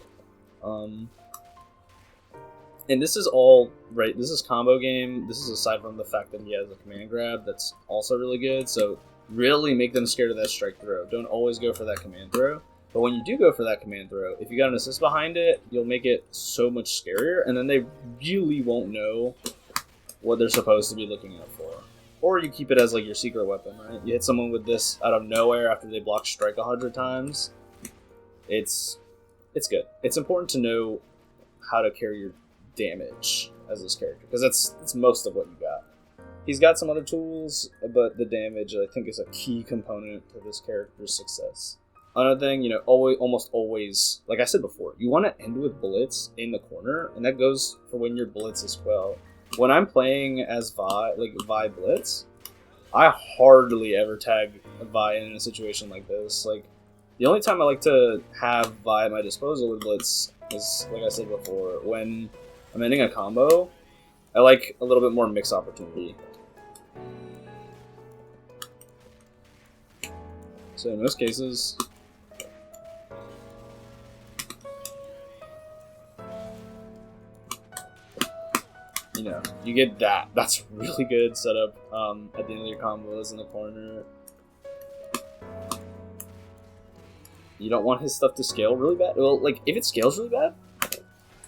A: And this is all, right, this is combo game. This is aside from the fact that he has a command grab that's also really good, so really make them scared of that strike throw. Don't always go for that command throw. But when you do go for that command throw, if you got an assist behind it, you'll make it so much scarier, and then they really won't know what they're supposed to be looking out for. Or you keep it as like your secret weapon, right? You hit someone with this out of nowhere after they block strike 100 times. It's good. It's important to know how to carry your damage as this character, because that's most of what you got. He's got some other tools, but the damage, I think, is a key component to this character's success. Another thing, you know, almost always, like I said before, you want to end with Blitz in the corner, and that goes for when your Blitz as well. When I'm playing as Vi, like Vi Blitz, I hardly ever tag Vi in a situation like this. Like, the only time I like to have Vi at my disposal with Blitz is, like I said before, when I'm ending a combo, I like a little bit more mix opportunity. So in most cases, you know, you get that. That's really good setup at the end of your combos in the corner. You don't want his stuff to scale really bad. Well, like, if it scales really bad,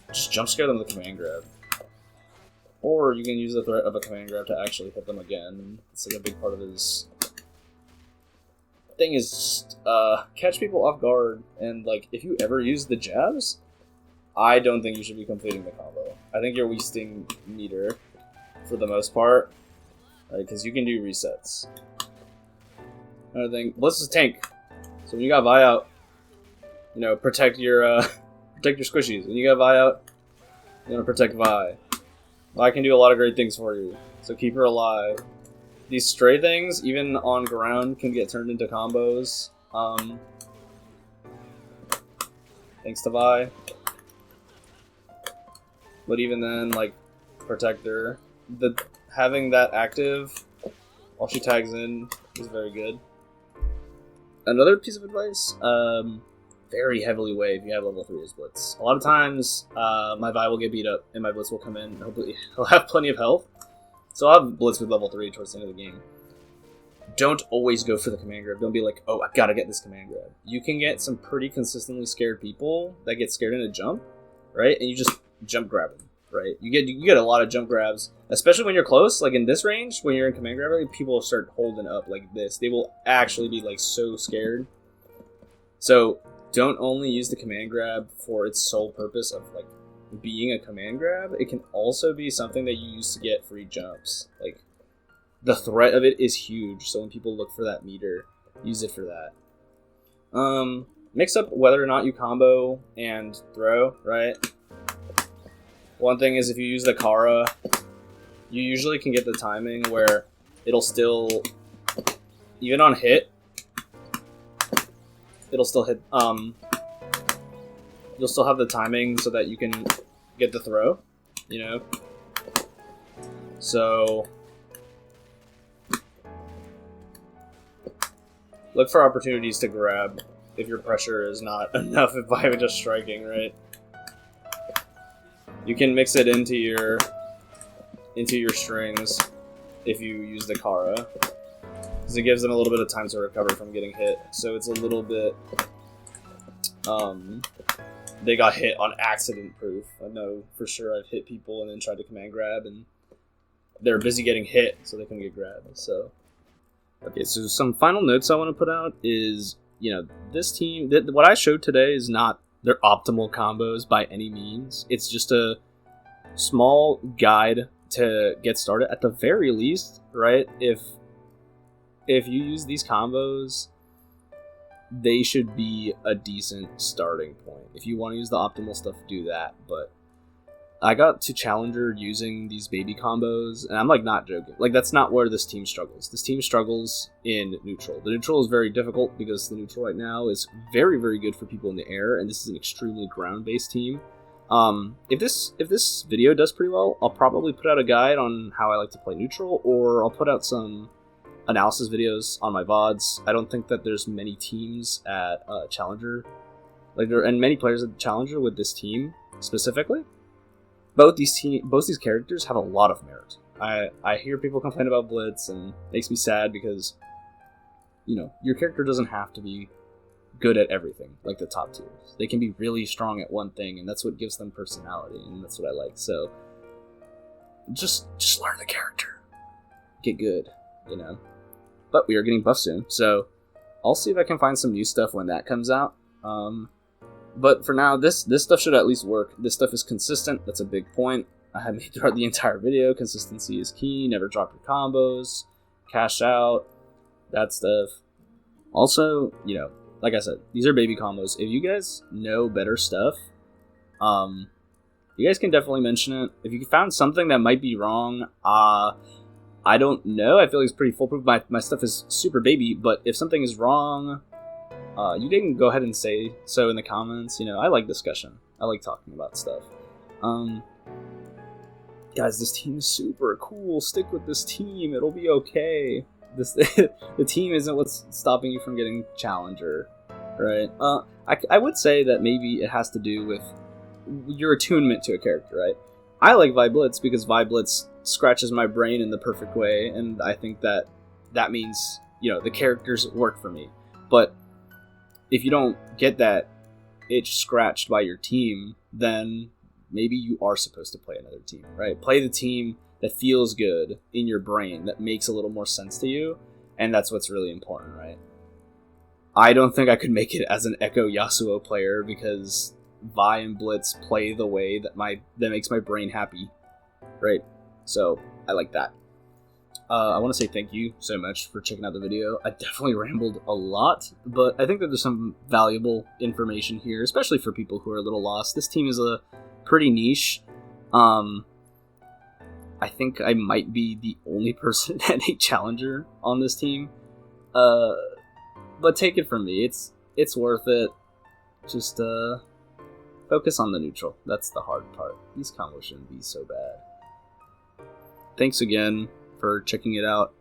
A: just jump scare them with a command grab. Or you can use the threat of a command grab to actually hit them again. It's like a big part of his thing is just, catch people off guard. And, like, if you ever use the jabs, I don't think you should be completing the combo. I think you're wasting meter for the most part, because you can do resets. Another thing, Blitz is tank. So when you got Vi out, you know, protect your squishies. When you got Vi out, you want to protect Vi. Vi can do a lot of great things for you, so keep her alive. These stray things, even on ground, can get turned into combos. Thanks to Vi. But even then, like, protect her. Having that active while she tags in is very good. Another piece of advice, very heavily weigh if you have level 3 as Blitz. A lot of times, my Vi will get beat up, and my Blitz will come in, and hopefully he'll have plenty of health. So I'll have Blitz with level 3 towards the end of the game. Don't always go for the command grab. Don't be like, oh, I gotta get this command grab. You can get some pretty consistently scared people that get scared in a jump, right? And you just jump grab them, right? You get a lot of jump grabs, especially when you're close, like in this range, when you're in command grab, people will start holding up like this. They will actually be like so scared. So don't only use the command grab for its sole purpose of like being a command grab. It can also be something that you use to get free jumps. Like, the threat of it is huge, so when people look for that meter, use it for that. Mix up whether or not you combo and throw, right? One thing is if you use the Kara, you usually can get the timing where it'll still, even on hit, it'll still hit, you'll still have the timing so that you can get the throw, you know? So look for opportunities to grab if your pressure is not enough by just striking, right? You can mix it into your strings if you use the Kara, because it gives them a little bit of time to recover from getting hit. So it's a little bit, they got hit on accident proof. I know for sure I've hit people and then tried to command grab, and they're busy getting hit, so they couldn't get grabbed. So, okay, so some final notes I want to put out is, you know, this team, what I showed today is not their optimal combos by any means. It's just a small guide to get started at the very least, right? If you use these combos, they should be a decent starting point. If you want to use the optimal stuff, do that. But I got to Challenger using these baby combos, and I'm like not joking. Like, that's not where this team struggles. This team struggles in neutral. The neutral is very difficult because the neutral right now is very, very good for people in the air, and this is an extremely ground-based team. If this video does pretty well, I'll probably put out a guide on how I like to play neutral, or I'll put out some analysis videos on my VODs. I don't think that there's many teams at Challenger, and many players at Challenger with this team specifically. Both these characters have a lot of merit. I hear people complain about Blitz, and it makes me sad because, your character doesn't have to be good at everything like the top tiers. They can be really strong at one thing, and that's what gives them personality, and that's what I like. So just learn the character, get good, But we are getting buffed soon, so I'll see if I can find some new stuff when that comes out. But for now, this stuff should at least work. This stuff is consistent. That's a big point I have made throughout the entire video. Consistency is key. Never drop your combos. Cash out. That stuff. Also, like I said, these are baby combos. If you guys know better stuff, you guys can definitely mention it. If you found something that might be wrong, I don't know. I feel like it's pretty foolproof. My stuff is super baby, but if something is wrong, you can go ahead and say so in the comments. I like discussion. I like talking about stuff. Guys, this team is super cool. Stick with this team. It'll be okay. The team isn't what's stopping you from getting Challenger, right? I would say that maybe it has to do with your attunement to a character, right? I like Vi Blitz because Vi Blitz scratches my brain in the perfect way, and I think that means, the characters work for me. But if you don't get that itch scratched by your team, then maybe you are supposed to play another team, right? Play the team that feels good in your brain, that makes a little more sense to you, and that's what's really important, right? I don't think I could make it as an Echo Yasuo player because Vi and Blitz play the way that makes my brain happy, right? So I like that. I want to say thank you so much for checking out the video. I definitely rambled a lot, but I think that there's some valuable information here, especially for people who are a little lost. This team is a pretty niche. I think I might be the only person at a Challenger on this team. But take it from me, it's worth it. Just focus on the neutral. That's the hard part. These combos shouldn't be so bad. Thanks again for checking it out.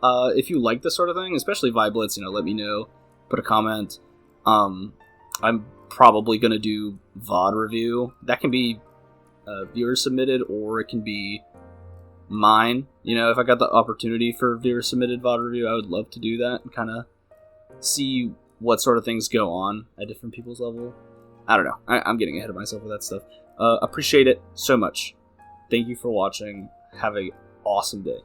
A: If you like this sort of thing, especially Vi Blitz, let me know. Put a comment. I'm probably going to do VOD review. That can be viewer submitted, or it can be mine. If I got the opportunity for viewer submitted VOD review, I would love to do that and kind of see what sort of things go on at different people's level. I don't know. I'm getting ahead of myself with that stuff. Appreciate it so much. Thank you for watching. Have a awesome day.